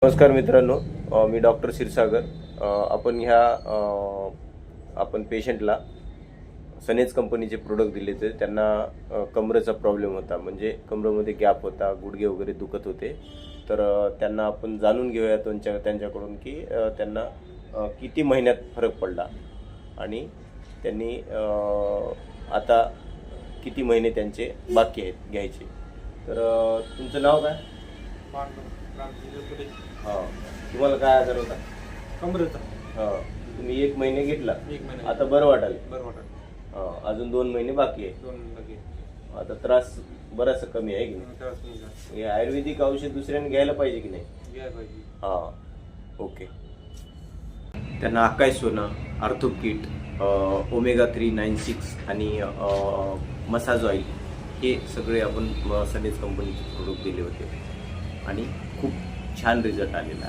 नमस्कार मित्रांनो, मी डॉक्टर क्षीरसागर. आपण पेशंटला सनेज कंपनीचे प्रोडक्ट दिले होते. त्यांना कमरेचा प्रॉब्लेम होता, म्हणजे कमरेमध्ये गॅप होता, गुडघे वगैरे दुखत होते. तर त्यांना आपण जाणून घेऊया त्यांच्याकडून की त्यांना किती महिन्यात फरक पडला आणि त्यांनी आता किती महिने त्यांचे बाकी आहेत घ्यायचे. तर तुमचं नाव काय? हां, तुम्हाला काय आजार होता? कमरेचा. हां, तुम्ही 1 महिने घेतला, 1 महिना आता बरं वाटायला? बरं वाटत. हां, अजून 2 महिने बाकी आहे. 2 लगे आता त्रास बराचसा कमी आहे की नाही? त्रास नाही झाला. हे आयुर्वेदिक औषध दुसऱ्याने घ्यायला पाहिजे की नाही? घ्यायला पाहिजे. हां, ओके. त्यांना आकाश सोनं, आर्थो किट, ओमेगा 3 96 आणि मसाज ऑइल हे सगळे आपण सनेज कंपनीचे प्रोडक्ट दिले होते आणि खूप छान रिझल्ट आलेला आहे.